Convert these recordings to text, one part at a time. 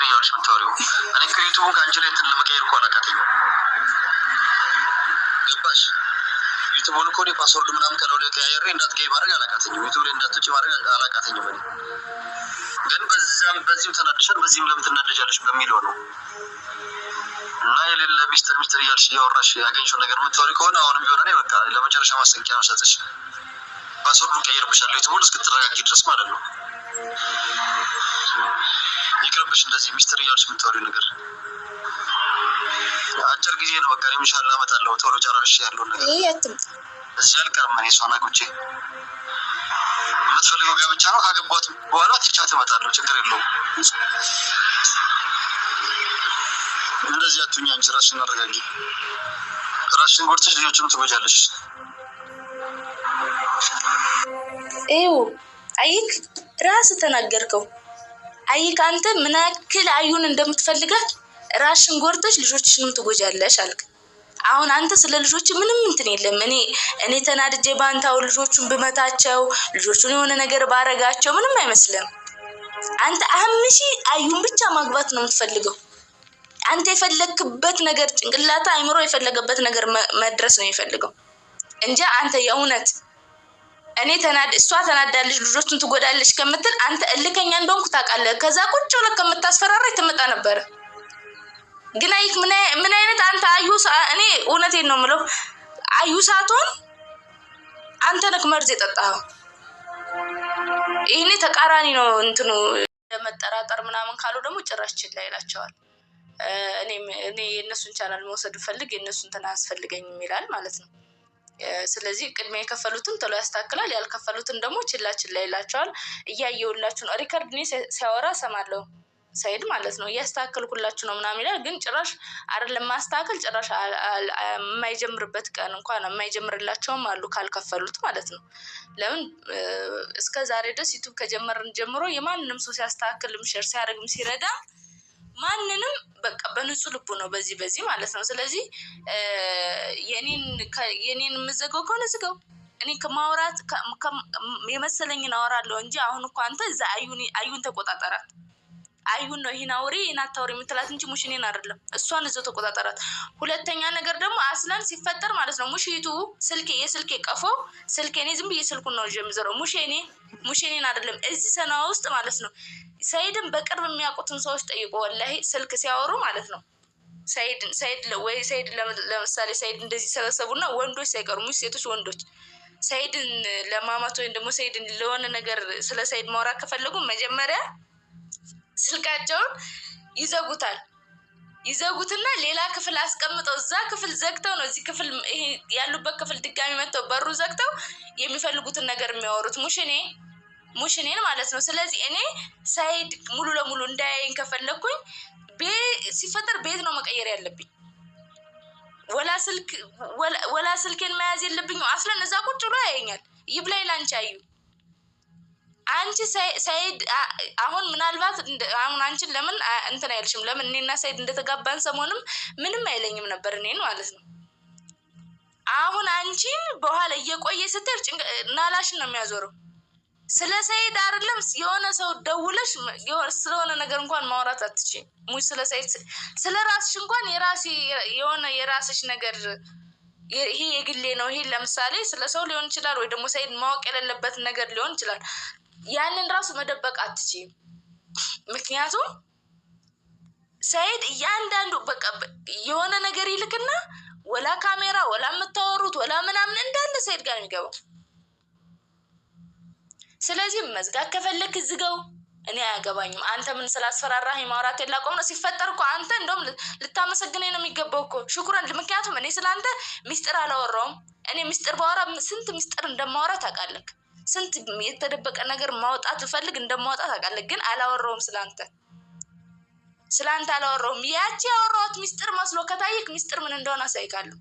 እያልሽ የምታወሪው? እኔ እኮ ዩቱቡን ከአንቺ ላይ እንትን ለመቀየር እኮ አላቃተኝም። ገባሽ? ዩቱቡን እኮ ፓስወርድ ምናምን ከለው ላይ ቀያየሬ እንዳትገቢ ማድረግ አላቃተኝም። ዩቱብ ላይ እንዳትወጪ ማድረግ አላቃተኝም። ግን በዚህም ተናደሻል፣ በዚህም ለምን ትናደጃለሽ በሚለው ነው። እና የሌለ ሚስጥር እያልሽ እያወራሽ ያገኝሽው ነገር የምታወሪ ከሆነ አሁንም ቢሆን እኔ በቃ ለመጨረሻ ማስጠንቀቂያ ነው ሰጥሽ። ፓስወርዱን ቀይርብሻለሁ ዩቱቡን እስክትረጋጊ ድረስ ማለት ነው። ይቅርብሽ እንደዚህ ሚስጥር እያልሽ የምታወሪው ነገር። አጭር ጊዜ ነው በቃ ኢንሻአላህ እመጣለሁ። ቶሎ ጨራርሽ ያለውን ነገር እዚህ አልቀርም። እኔ እሷን አግብቼ የምትፈልገው ጋብቻ ነው። ካገቧት በኋላ ትቻት እመጣለሁ። ችግር የለውም። እንደዚህ አትሁኝ። አንቺ ራስሽን አረጋጊ። ራስሽን ጎድተሽ ልጆችንም ትጎጃለሽ። ይኸው አይክ ራስህ ተናገርከው። አይክ አንተ ምን ያክል አዩን እንደምትፈልጋት ራስሽን ጎድተሽ ልጆችሽንም ትጎጃለሽ አልክ። አሁን አንተ ስለ ልጆች ምንም እንትን የለም። እኔ ተናድጄ ባንታው ልጆቹን ብመታቸው ልጆቹን የሆነ ነገር ባረጋቸው ምንም አይመስልም። አንተ አህምሺ አዩን ብቻ ማግባት ነው የምትፈልገው። አንተ የፈለክበት ነገር ጭንቅላታ አይምሮ የፈለገበት ነገር መድረስ ነው የፈልገው እንጂ አንተ የእውነት እኔ እሷ ተናዳለች ልጆቹን ትጎዳለች ከምትል አንተ እልከኛ እንደሆንኩ ታውቃለህ። ከዛ ቁጭ ብለህ ከምታስፈራራኝ ትመጣ ነበር። ግን አይክ ምን አይነት አንተ አዩሳ እኔ እውነቴን ነው የምለው አዩሳቶን አንተ ነክ መርዝ የጠጣኸው። ይሄኔ ተቃራኒ ነው እንትኑ ለመጠራጠር ምናምን ካሉ ደግሞ ጭራሽ ችላ ይላቸዋል። እኔ የነሱን ቻናል መውሰድ ፈልግ የነሱን እንትን አያስፈልገኝም ይላል ማለት ነው። ስለዚህ ቅድሚያ የከፈሉትን ተሎ ያስተካክላል፣ ያልከፈሉትን ደግሞ ችላ ይላቸዋል። እያየሁላችሁ ነው። ሪከርድ እኔ ሲያወራ ሰማለሁ ሰይድ ማለት ነው። እያስተካከልኩላችሁ ነው ምናምን ይላል። ግን ጭራሽ አይደለም ማስተካከል ጭራሽ የማይጀምርበት ቀን እንኳን የማይጀምርላቸውም አሉ ካልከፈሉት ማለት ነው። ለምን እስከ ዛሬ ድረስ ዩቱብ ከጀመርን ጀምሮ የማንንም ሰው ሲያስተካክልም ሼር ሲያደርግም ሲረዳ ማንንም በቃ በንጹህ ልቡ ነው በዚህ ማለት ነው። ስለዚህ የኔን ምዘገው ከሆነ ዝገው። እኔ ከማውራት የመሰለኝን አወራለሁ እንጂ አሁን እኮ አንተ እዛ አዩን ተቆጣጠራት። አዩን ነው ይሄን አውሪ ይሄን አታውሪ የምትላት እንጂ ሙሽኔን አይደለም። እሷን እዛው ተቆጣጠራት። ሁለተኛ ነገር ደግሞ አስላን ሲፈጠር ማለት ነው ሙሽይቱ የስልኬ ቀፎ ስልኬ እኔ ዝም ብዬ ስልኩን ነው የምዘረው። ሙሽኔን አይደለም እዚህ ሰና ውስጥ ማለት ነው። ሰይድን በቅርብ የሚያውቁትን ሰዎች ጠይቆ ወላሂ ስልክ ሲያወሩ ማለት ነው ሰይድ ለምሳሌ ሰይድ እንደዚህ ሰበሰቡና ወንዶች ሳይቀሩ ሴቶች ወንዶች ሰይድን ለማማት ወይም ደግሞ ሰይድን ለሆነ ነገር ስለ ሰይድ ማውራት ከፈለጉ መጀመሪያ ስልካቸውን ይዘጉትና ሌላ ክፍል አስቀምጠው እዛ ክፍል ዘግተው ነው እዚህ ክፍል ይሄ ያሉበት ክፍል ድጋሚ መተው በሩ ዘግተው የሚፈልጉትን ነገር የሚያወሩት ሙሽኔን ማለት ነው። ስለዚህ እኔ ሰይድ ሙሉ ለሙሉ እንዳያየኝ ከፈለኩኝ ሲፈጠር ቤት ነው መቀየር ያለብኝ። ወላ ስልኬን መያዝ የለብኝም። አስለን እዛ ቁጭ ብሎ ያየኛል። ይብላይ ላንቺ አዩ አንቺ ሰይድ አሁን ምናልባት አሁን አንቺን ለምን እንትን አይልሽም? ለምን እኔና ሰይድ እንደተጋባን ሰሞንም ምንም አይለኝም ነበር እኔን ማለት ነው። አሁን አንቺን በኋላ እየቆየ ስትል ናላሽን ነው የሚያዞረው። ስለ ሰይድ አይደለም የሆነ ሰው ደውለሽ ስለሆነ ነገር እንኳን ማውራት አትችይም። ስለ ሰይድ ስለ ራስሽ እንኳን የራስሽ ነገር ይሄ የግሌ ነው። ይሄ ለምሳሌ ስለ ሰው ሊሆን ይችላል ወይ ደግሞ ሰይድ ማወቅ የሌለበት ነገር ሊሆን ይችላል። ያንን ራሱ መደበቅ አትችይም። ምክንያቱም ሰይድ እያንዳንዱ በቃ የሆነ ነገር ይልክና ወላ ካሜራ ወላ የምታወሩት ወላ ምናምን እንዳለ ሰይድ ጋር የሚገባው። ስለዚህ መዝጋት ከፈለክ ዝጋው፣ እኔ አያገባኝም። አንተ ምን ስላስፈራራህ ማውራት የላቆም ነው። ሲፈጠር እኮ አንተ እንደውም ልታመሰግነኝ ነው የሚገባው እኮ ሽኩራን። ምክንያቱም እኔ ስላንተ ሚስጥር አላወራውም። እኔ ሚስጥር ባወራ ስንት ሚስጥር እንደማወራ ታውቃለህ። ስንት የተደበቀ ነገር ማውጣት ፈልግ እንደማውጣ ታውቃለህ። ግን አላወራውም ስላንተ አላወራውም። ያቺ ያወራሁት ሚስጥር መስሎ ከታየክ ሚስጥር ምን እንደሆነ አሳይካለሁ።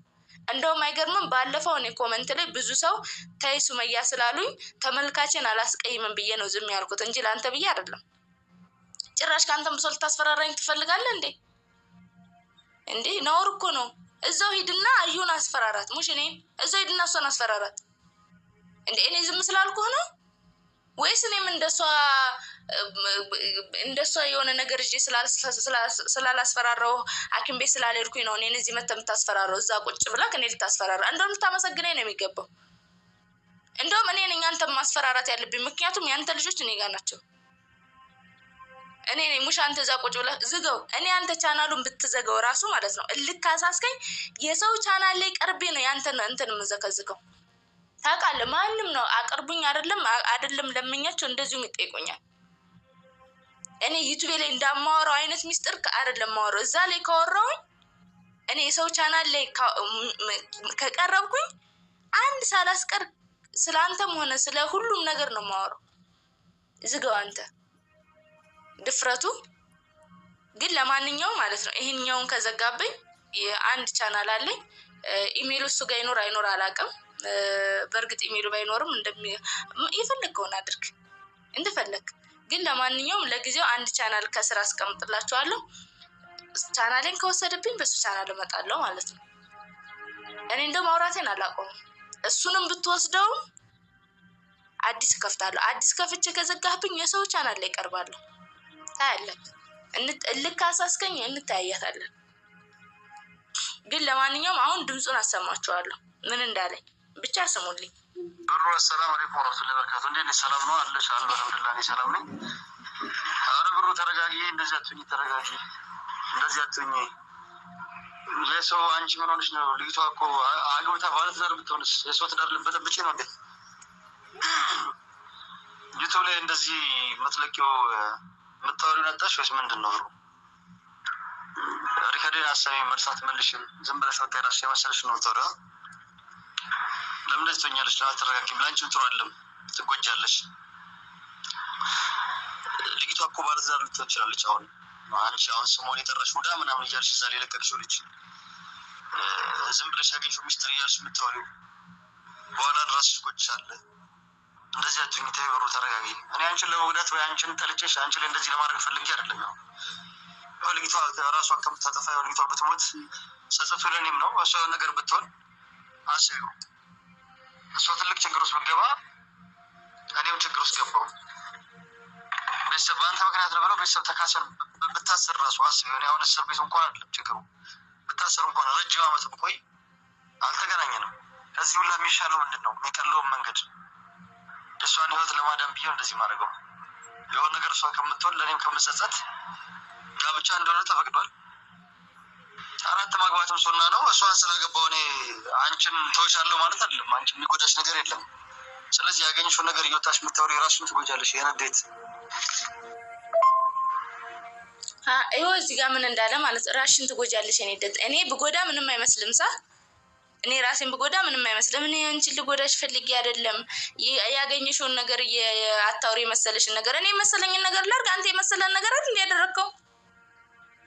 እንደውም አይገርምም? ባለፈው እኔ ኮመንት ላይ ብዙ ሰው ተይ ሱመያ ስላሉኝ ተመልካችን አላስቀይምም ብዬ ነው ዝም ያልኩት እንጂ ለአንተ ብዬ አይደለም። ጭራሽ ከአንተም ብሶ ልታስፈራራኝ ትፈልጋለህ እንዴ? ነውር እኮ ነው። እዛው ሂድና አዩን አስፈራራት። ሙሽኔን እዛው ሂድና እሷን አስፈራራት። እንዴ እኔ ዝም ስላልኩህ ነው ወይስ እኔም እንደሷ እንደሷ የሆነ ነገር እጄ ስላላስፈራረው ሐኪም ቤት ስላልሄድኩኝ ነው እኔን እዚህ መተህ የምታስፈራረው። እዛ ቁጭ ብለህ እኔ ልታስፈራራ እንደውም ልታመሰግነኝ ነው የሚገባው። እንደውም እኔ ነኝ አንተ ማስፈራራት ያለብኝ፣ ምክንያቱም ያንተ ልጆች እኔ ጋር ናቸው። እኔ ነኝ ሙሽ አንተ እዛ ቁጭ ብለህ ዝገው። እኔ አንተ ቻናሉን ብትዘገው ራሱ ማለት ነው እልክ አሳስከኝ የሰው ቻናል ላይ ቀርቤ ነው ያንተን እንትን የምዘከዝከው። ታውቃለህ፣ ማንም ነው አቅርቡኝ አይደለም ለምኛቸው እንደዚሁ ይጠይቁኛል። እኔ ዩቲዩብ ላይ እንዳማወራው አይነት ሚስጥር አይደለም ማወራው። እዛ ላይ ካወራሁኝ እኔ የሰው ቻናል ላይ ከቀረብኩኝ አንድ ሳላስቀር ስለ አንተም ሆነ ስለ ሁሉም ነገር ነው ማወራው። ዝገው አንተ ድፍረቱ ግን። ለማንኛውም ማለት ነው ይሄኛውን ከዘጋብኝ የአንድ ቻናል አለኝ። ኢሜሉ እሱ ጋር ይኖር አይኖር አላውቅም። በእርግጥ ኢሜሉ ባይኖርም የፈለግከውን አድርግ እንደፈለግ። ግን ለማንኛውም ለጊዜው አንድ ቻናል ከስራ አስቀምጥላችኋለሁ። ቻናሌን ከወሰደብኝ በሱ ቻናል እመጣለሁ ማለት ነው። እኔ እንደ ማውራቴን አላቆምም። እሱንም ብትወስደውም አዲስ ከፍታለሁ። አዲስ ከፍቼ ከዘጋህብኝ የሰው ቻናል ላይ ቀርባለሁ። ታያለህ። እልክ አሳስከኝ፣ እንታያታለን። ግን ለማንኛውም አሁን ድምፁን አሰማችኋለሁ ምን እንዳለኝ ብቻ ስሙልኝ። ብሩ አሰላም አለይኩም ወራህመቱላሂ ወበረካቱ። እንዴት ነሽ? ሰላም ነው አለሽ? አልሐምዱሊላህ እኔ ሰላም ነኝ። ኧረ ብሩ ተረጋጊ፣ እንደዚህ አትሁኝ፣ ተረጋጊ፣ እንደዚህ አትሁኝ። የሰው አንቺ ምን ሆነሽ ነው? ልጅቷ እኮ አግብታ ባለትዳር ብትሆንስ የሰው ትዳር ልበጠብጪ ነው እንዴ? ዩቱብ ላይ እንደዚህ የምትለቂው የምታወሪውን አጣሽ ወይስ ምንድን ነው? ሪከርድን አሳቢ መልሳት መልሽም ዝም ብለሽ በቃ የራስሽ የመሰለሽ ነው የምታወሪው። ለምን እንደዚህ ትሆኛለሽ? ለአትረጋጊም። ለአንቺም ጥሩ አይደለም፣ ትጎጃለሽ። ልጅቷ እኮ ባለትዳር ልትሆን ትችላለች። አንቺ አሁን ስሞን የጠራሽ ውዳ ምናምን እያልሽ እዛ ላይ የለቀቅሽው ልጅ ዝም ብለሽ ያገኝሽው ሚስጥር እያልሽ የምታወሪው በኋላ ራስሽ ትጎጃለሽ። እንደዚህ አትሁኝ። ተይ ብሩ ተረጋጊ። እኔ አንቺን ለመጉዳት ወይ አንቺን ጠልቼሽ አንቺ ላይ እንደዚህ ለማድረግ ፈልጌ አይደለም። ያው ልጅቷ ራሷን ከምታጠፋ ያው ልጅቷ ብትሞት ጸጸቱ ለእኔም ነው። እሷ ነገር ብትሆን አስቢው። እሷ ትልቅ ችግር ውስጥ ብትገባ እኔም ችግር ውስጥ ገባው። ቤተሰብ በአንተ ምክንያት ነው ብለው ቤተሰብ ተካሰል ብታሰር ራሱ አስቢው። እኔ አሁን እስር ቤት እንኳን አይደለም ችግሩ፣ ብታሰር እንኳን ረጅም ዓመት ብቆይ አልተገናኘንም። ከዚህ ሁላ የሚሻለው ምንድን ነው? የሚቀለውን መንገድ እሷን ህይወት ለማዳን ብዬ እንደዚህ ማድረገው የሆነ ነገር እሷ ከምትሆን ለእኔም ከምጸጸት ጋብቻ እንደሆነ ተፈቅዷል። 4 ማግባትም ሱና ነው። እሷን ስላገባው እኔ አንቺን ተወሻለሁ ማለት አይደለም። አንቺ የሚጎዳሽ ነገር የለም። ስለዚህ ያገኘሽው ነገር እየወጣሽ የምታወሪ ራስሽን ትጎጃለሽ። የነዴት ይኸው እዚህ ጋር ምን እንዳለ ማለት ራስሽን ትጎጃለሽ። የነዴት እኔ ብጎዳ ምንም አይመስልም ሳ እኔ ራሴን ብጎዳ ምንም አይመስልም። እኔ አንቺን ልጎዳሽ ፈልጌ አይደለም። ያገኘሽውን ነገር አታውሪ የመሰለሽን ነገር እኔ የመሰለኝን ነገር ላድርግ። አንተ የመሰለን ነገር አይደል እንዲያደረግከው።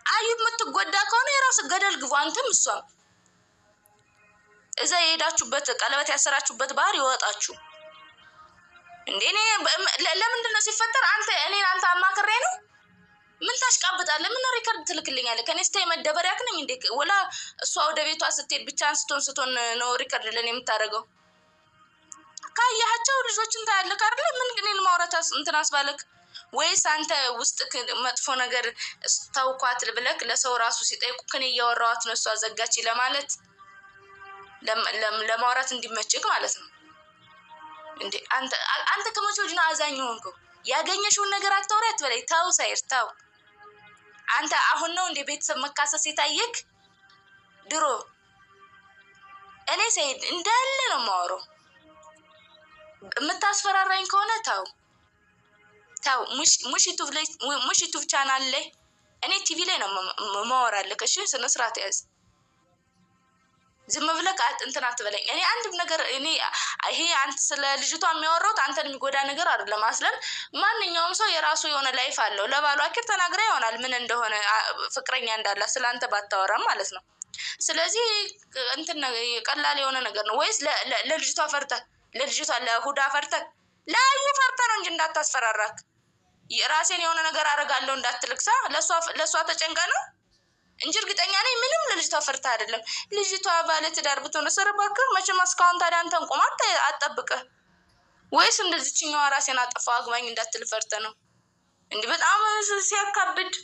አዩብ የምትጎዳ ከሆነ የራስ ገደል ግቡ። አንተም እሷም እዛ የሄዳችሁበት ቀለበት ያሰራችሁበት ባህር ይወጣችሁ እንዴ። እኔ ለምንድን ነው ሲፈጠር አንተ አማክሬ ነው? ምን ታሽቃብጣለህ? ምን ሪከርድ ትልክልኛለህ? ከኔ ስታይ መደበሪያክ ነኝ እንዴ? ወላ እሷ ወደ ቤቷ ስትሄድ ብቻ ስትሆን ነው ሪከርድ ለኔ የምታደርገው? ካያቸው ልጆችን ታያለህ አይደል? ምን ግን ማውራት እንትን አስባለክ? ወይስ አንተ ውስጥ መጥፎ ነገር ታውቋት ብለክ ለሰው ራሱ ሲጠይቁ ከኔ እያወራኋት ነው እሷ ዘጋች ለማለት ለማውራት እንዲመችክ ማለት ነው እንዴ? አንተ ከመቼ ወዲህ ነው አዛኝ ሆንከው? ያገኘሽውን ነገር አታውሪ አትበለኝ። ተው ሳይር ተው። አንተ አሁን ነው እንደ ቤተሰብ መካሰስ የታየክ? ድሮ እኔ ሰይድ እንዳለ ነው የማወራው። የምታስፈራራኝ ከሆነ ተው። ሙሽ ዩቱብ ቻናል ላይ እኔ ቲቪ ላይ ነው ማወራለክ። እሺ ስነ ስርዓት ያዝ። ዝም ብለህ እንትን አትበለኝ። እኔ አንድም ነገር ይሄ አንተ ስለ ልጅቷ የሚያወራውት አንተን የሚጎዳ ነገር አይደለም። አስለን ማንኛውም ሰው የራሱ የሆነ ላይፍ አለው። ለባሏ አኪር ተናግራ ይሆናል ምን እንደሆነ ፍቅረኛ እንዳላት ስለአንተ ባታወራም ማለት ነው። ስለዚህ እንትን ቀላል የሆነ ነገር ነው። ወይስ ለልጅቷ ፈርተህ ለሁዳ ፈርተህ ለአዩ ፈርተህ ነው እንጂ እንዳታስፈራራክ። ራሴን የሆነ ነገር አደርጋለሁ እንዳትልክሳ ለእሷ ተጨንቀ ነው እንጂ እርግጠኛ ነኝ ምንም ለልጅቷ ፈርታ አይደለም። ልጅቷ ባለ ትዳር ብትሆን ሰረባክር መቼም እስካሁን ታዲያ አንተን ቆማ አትጠብቅህ። ወይስ እንደዚህኛዋ ራሴን አጠፋው አግባኝ እንዳትል ፈርተ ነው? እንዲህ በጣም ሲያካብድ